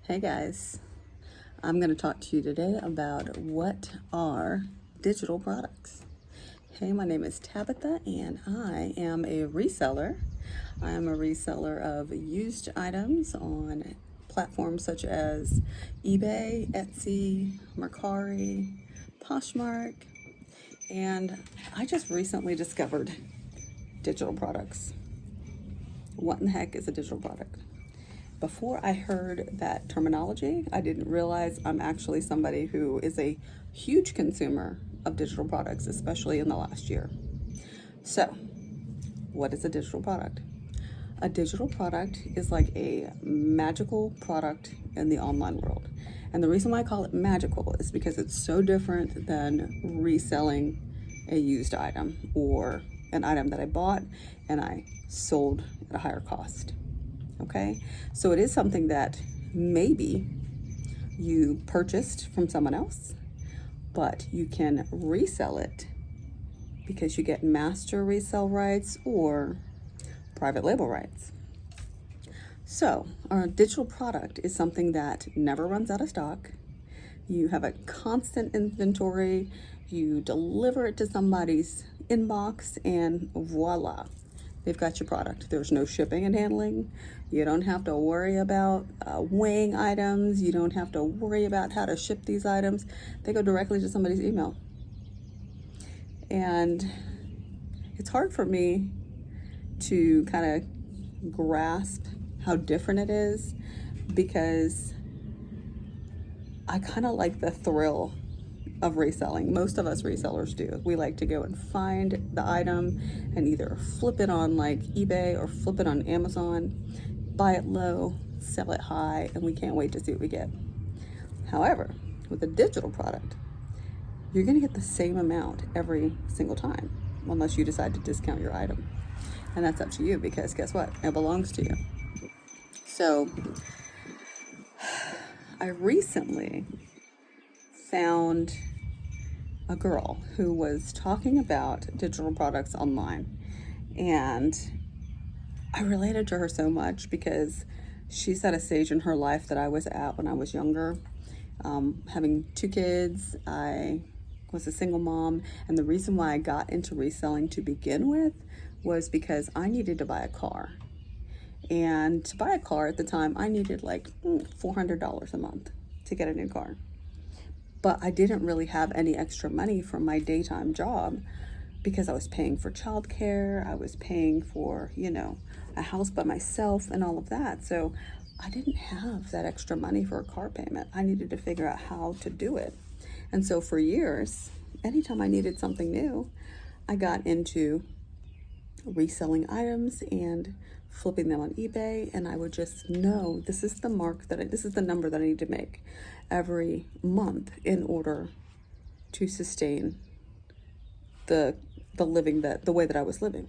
Hey guys, I'm going to talk to you today about what are digital products. Hey, my name is Tabitha and I am a reseller. I am a reseller of used items on platforms such as eBay, Etsy, Mercari, Poshmark, and I just recently discovered digital products. What in the heck is a digital product? Before I heard that terminology, I didn't realize I'm actually somebody who is a huge consumer of digital products, especially in the last year. So, what is a digital product? A digital product is like a magical product in the online world. And the reason why I call it magical is because it's so different than reselling a used item or an item that I bought and I sold at a higher cost. Okay, so it is something that maybe you purchased from someone else, but you can resell it because you get master resale rights or private label rights. So, our digital product is something that never runs out of stock. You have a constant inventory, you deliver it to somebody's inbox, and voila, they've got your product. There's no shipping and handling. You don't have to worry about weighing items. You don't have to worry about how to ship these items. They go directly to somebody's email. And it's hard for me to kind of grasp how different it is because I kind of like the thrill of reselling. Most of us resellers do. We like to go and find the item and either flip it on like eBay or flip it on Amazon, buy it low, sell it high, and we can't wait to see what we get. However, with a digital product, you're going to get the same amount every single time unless you decide to discount your item. And that's up to you because guess what? It belongs to you. So I recently found a girl who was talking about digital products online, and I related to her so much because she's at a stage in her life that I was at when I was younger, having 2 kids. I was a single mom, and the reason why I got into reselling to begin with was because I needed to buy a car. And to buy a car at the time, I needed like $400 a month to get a new car. But I didn't really have any extra money from my daytime job because I was paying for childcare, I was paying for, a house by myself and all of that. So I didn't have that extra money for a car payment. I needed to figure out how to do it. And so for years, anytime I needed something new, I got into reselling items and flipping them on eBay, and I would just know this is the number that I need to make every month in order to sustain the way that I was living.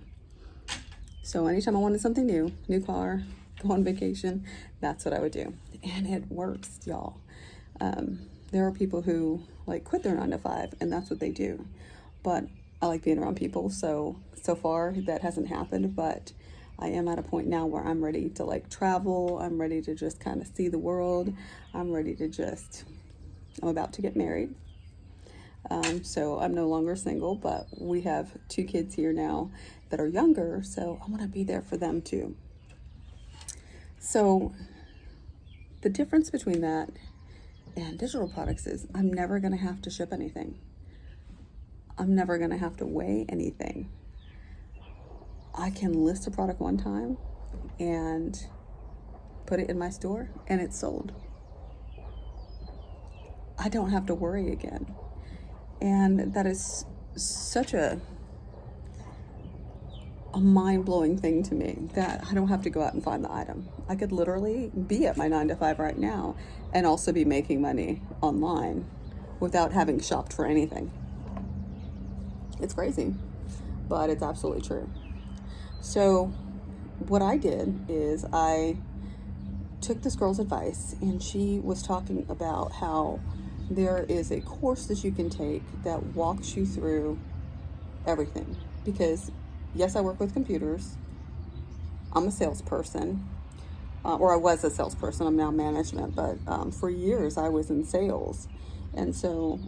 So anytime I wanted something new car, go on vacation, that's what I would do, and it works, y'all. There are people who like quit their 9 to 5, and that's what they do. But I like being around people, so far that hasn't happened, but I am at a point now where I'm ready to like travel. I'm ready to just kind of see the world. I'm about to get married. So I'm no longer single, but we have 2 kids here now that are younger, so I want to be there for them too. So the difference between that and digital products is I'm never going to have to ship anything. I'm never going to have to weigh anything. I can list a product one time and put it in my store and it's sold. I don't have to worry again. And that is such a mind-blowing thing to me that I don't have to go out and find the item. I could literally be at my 9 to 5 right now and also be making money online without having shopped for anything. It's crazy, but it's absolutely true. So what I did is I took this girl's advice, and she was talking about how there is a course that you can take that walks you through everything. Because yes, I work with computers. I'm a salesperson. or I was a salesperson. I'm now management, but for years I was in sales. And so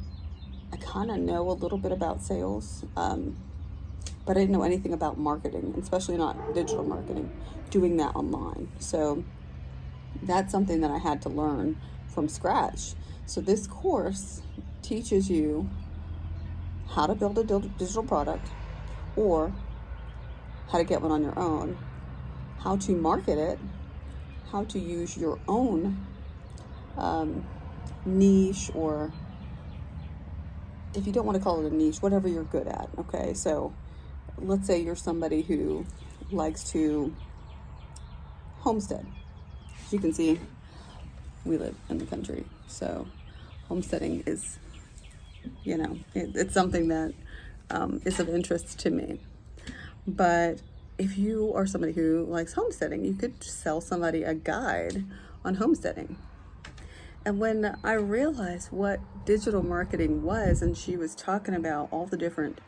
I kind of know a little bit about sales, but I didn't know anything about marketing, especially not digital marketing, doing that online. So that's something that I had to learn from scratch. So this course teaches you how to build a digital product, or how to get one on your own, how to market it, how to use your own niche, or if you don't want to call it a niche, whatever you're good at. Okay, so let's say you're somebody who likes to homestead. As you can see, we live in the country, so homesteading is, it's something that is of interest to me. But if you are somebody who likes homesteading, you could sell somebody a guide on homesteading. And when I realized what digital marketing was, and she was talking about all the different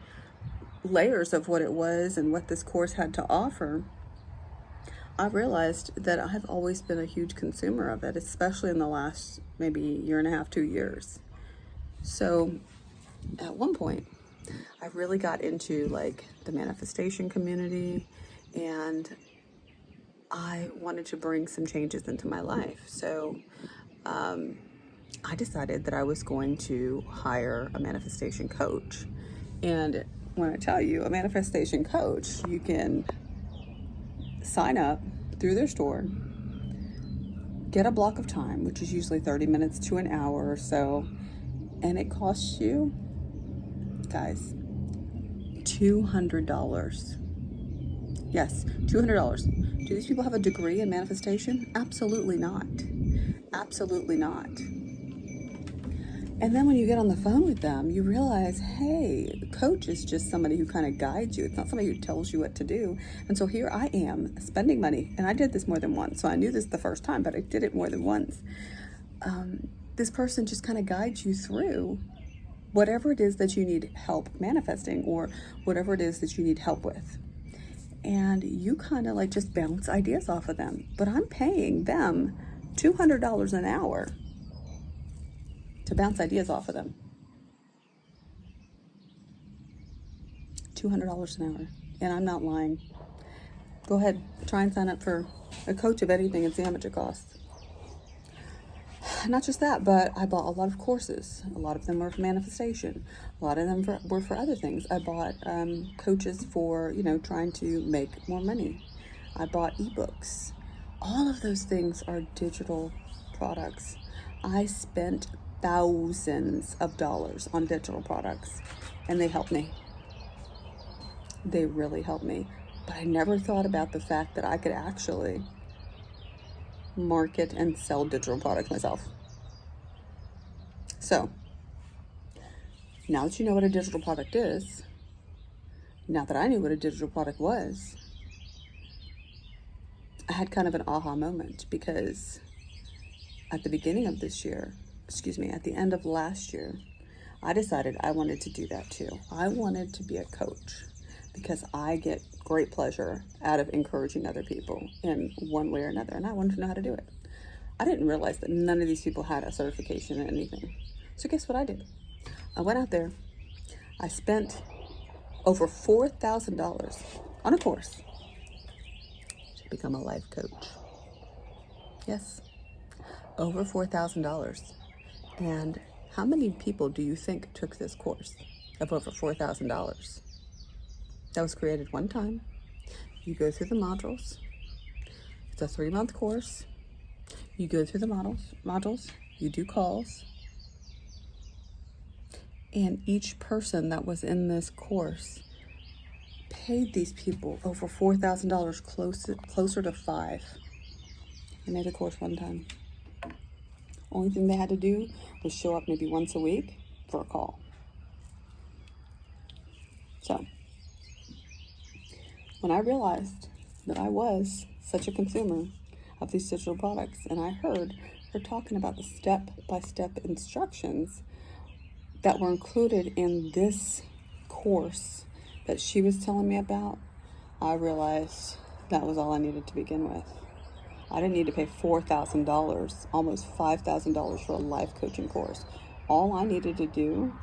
layers of what it was and what this course had to offer, I realized that I've always been a huge consumer of it, especially in the last maybe year and a half, 2 years. So at one point, I really got into like the manifestation community, and I wanted to bring some changes into my life. So I decided that I was going to hire a manifestation coach. And when I tell you, a manifestation coach, you can sign up through their store, get a block of time, which is usually 30 minutes to an hour or so, and it costs you, guys, $200. Yes, $200. Do these people have a degree in manifestation? Absolutely not. Absolutely not. And then when you get on the phone with them, you realize, hey, the coach is just somebody who kind of guides you. It's not somebody who tells you what to do. And so here I am spending money, and I did this more than once. So I knew this the first time, but I did it more than once. This person just kind of guides you through whatever it is that you need help manifesting, or whatever it is that you need help with. And you kind of like just bounce ideas off of them. But I'm paying them $200 an hour to bounce ideas off of them. $200 an hour. And I'm not lying. Go ahead, try and sign up for a coach of anything and see how much it costs. Not just that, but I bought a lot of courses. A lot of them were for manifestation. A lot of them were for other things. I bought coaches for, trying to make more money. I bought ebooks. All of those things are digital products. I spent thousands of dollars on digital products, and they helped me. They really helped me. But I never thought about the fact that I could actually market and sell digital products myself. So now that you know what a digital product is, now that I knew what a digital product was, I had kind of an aha moment, because at the beginning of this year, at the end of last year, I decided I wanted to do that too. I wanted to be a coach, because I get great pleasure out of encouraging other people in one way or another, and I wanted to know how to do it. I didn't realize that none of these people had a certification in anything. So guess what I did? I went out there, I spent over $4,000 on a course to become a life coach. Yes, over $4,000. And how many people do you think took this course of over $4,000? That was created one time. You go through the modules. It's a 3-month course. You go through the modules. You do calls. And each person that was in this course paid these people over $4,000, closer to $5,000. They made the course one time. Only thing they had to do was show up maybe once a week for a call. So when I realized that I was such a consumer of these digital products, and I heard her talking about the step-by-step instructions that were included in this course that she was telling me about, I realized that was all I needed to begin with. I didn't need to pay $4,000, almost $5,000 for a life coaching course. All I needed to do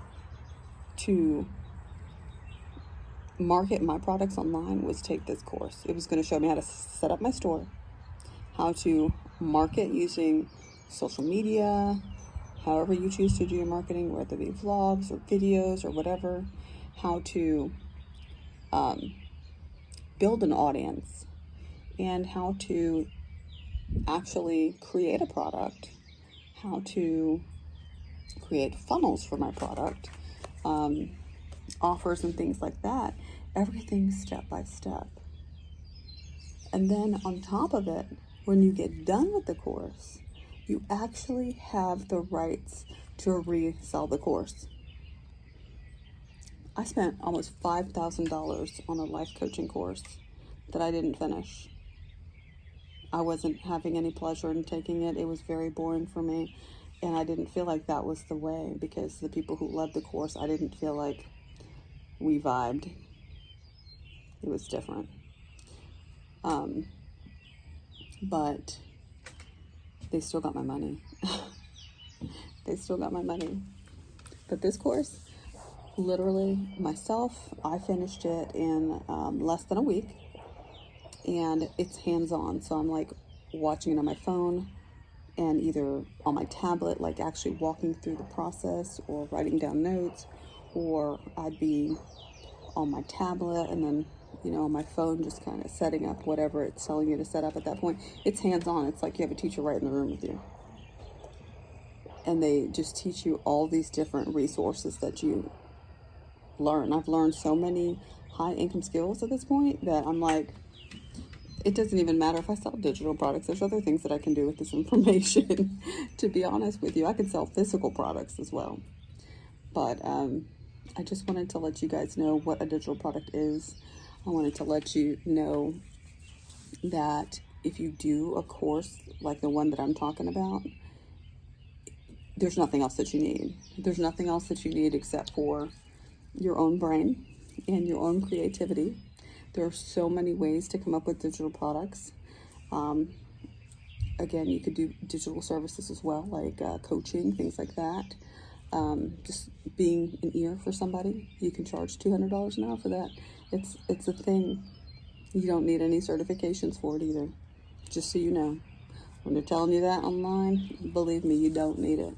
to market my products online was take this course. It was going to show me how to set up my store, how to market using social media, however you choose to do your marketing, whether it be vlogs or videos or whatever, how to build an audience, and how to actually create a product, how to create funnels for my product, offers and things like that. Everything step by step. And then on top of it, when you get done with the course, you actually have the rights to resell the course. I spent almost $5,000 on a life coaching course that I didn't finish. I wasn't having any pleasure in taking it. It was very boring for me, and I didn't feel like that was the way, because the people who led the course, I didn't feel like we vibed. It was different. But they still got my money. They still got my money. But this course, literally myself, I finished it in less than a week, and it's hands-on. So I'm like watching it on my phone and either on my tablet, like actually walking through the process or writing down notes, or I'd be on my tablet and then, on my phone, just kind of setting up whatever it's telling you to set up at that point. It's hands-on. It's like you have a teacher right in the room with you. And they just teach you all these different resources that you learn. I've learned so many high income skills at this point that I'm like, it doesn't even matter if I sell digital products. There's other things that I can do with this information. To be honest with you, I can sell physical products as well. But I just wanted to let you guys know what a digital product is. I wanted to let you know that if you do a course like the one that I'm talking about, there's nothing else that you need. There's nothing else that you need except for your own brain and your own creativity. There are so many ways to come up with digital products. Again, you could do digital services as well, like coaching, things like that. Just being an ear for somebody. You can charge $200 an hour for that. It's a thing. You don't need any certifications for it either. Just so you know. When they're telling you that online, believe me, you don't need it.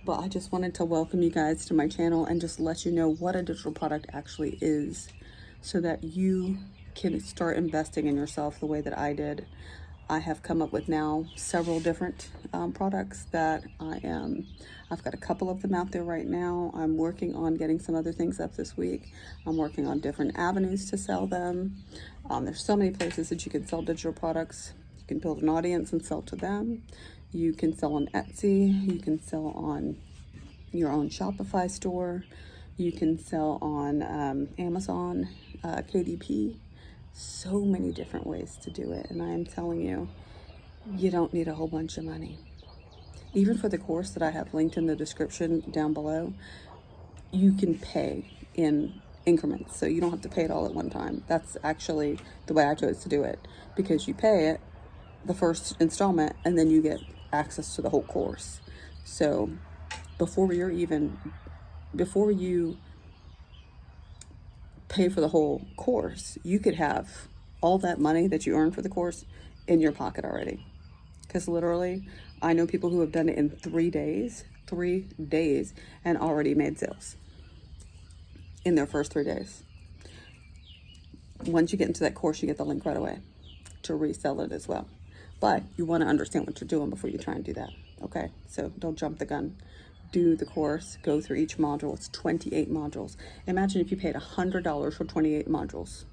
But I just wanted to welcome you guys to my channel and just let you know what a digital product actually is, so that you can start investing in yourself the way that I did. I have come up with now several different products that I've got a couple of them out there right now. I'm working on getting some other things up this week. I'm working on different avenues to sell them. There's so many places that you can sell digital products. You can build an audience and sell to them. You can sell on Etsy. You can sell on your own Shopify store. You can sell on Amazon, KDP. So many different ways to do it. And I am telling you, you don't need a whole bunch of money. Even for the course that I have linked in the description down below, you can pay in increments. So you don't have to pay it all at one time. That's actually the way I chose to do it, because you pay it the first installment and then you get access to the whole course. So before you pay for the whole course, you could have all that money that you earned for the course in your pocket already. Because literally, I know people who have done it in 3 days, and already made sales in their first 3 days. Once you get into that course, you get the link right away to resell it as well. But you want to understand what you're doing before you try and do that. Okay, so don't jump the gun. Do the course, go through each module. It's 28 modules. Imagine if you paid $100 for 28 modules.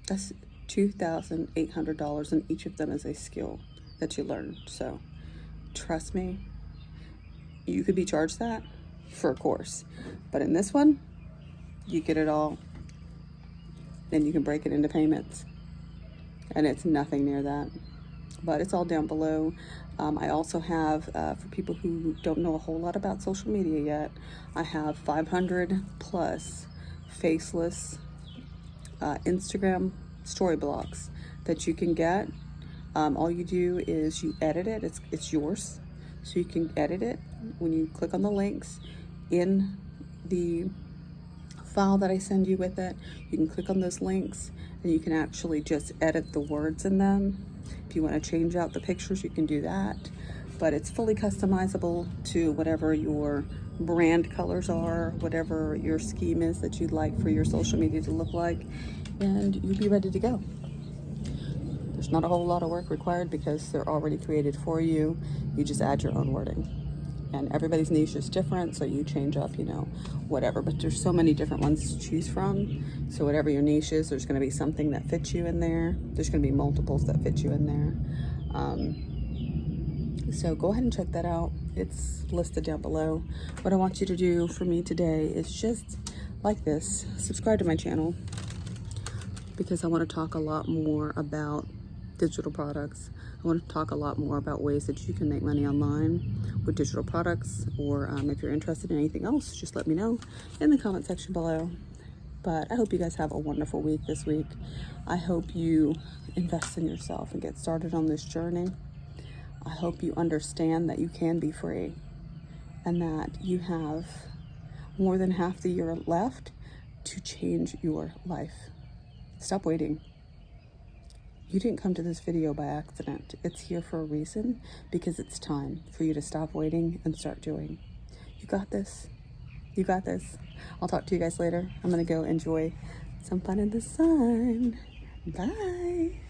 That's $2,800, and each of them is a skill that you learn. So trust me, you could be charged that for a course. But in this one, you get it all, and you can break it into payments. And it's nothing near that. But it's all down below. I also have, for people who don't know a whole lot about social media yet, I have 500 plus faceless Instagram story blocks that you can get. All you do is you edit it. It's yours, so you can edit it when you click on the links in the file that I send you with it. You can click on those links and you can actually just edit the words in them. If you want to change out the pictures, you can do that, but it's fully customizable to whatever your brand colors are, whatever your scheme is that you'd like for your social media to look like, and you'll be ready to go. There's not a whole lot of work required because they're already created for you. You just add your own wording. And everybody's niche is different, so you change up, whatever. But there's so many different ones to choose from. So whatever your niche is, there's going to be something that fits you in there. There's going to be multiples that fit you in there. So go ahead and check that out. It's listed down below. What I want you to do for me today is just like this, subscribe to my channel, because I want to talk a lot more about digital products. I want to talk a lot more about ways that you can make money online with digital products, or if you're interested in anything else, just let me know in the comment section below. But I hope you guys have a wonderful week this week. I hope you invest in yourself and get started on this journey. I hope you understand that you can be free and that you have more than half the year left to change your life. Stop waiting. You didn't come to this video by accident. It's here for a reason, because it's time for you to stop waiting and start doing. You got this. You got this. I'll talk to you guys later. I'm going to go enjoy some fun in the sun. Bye.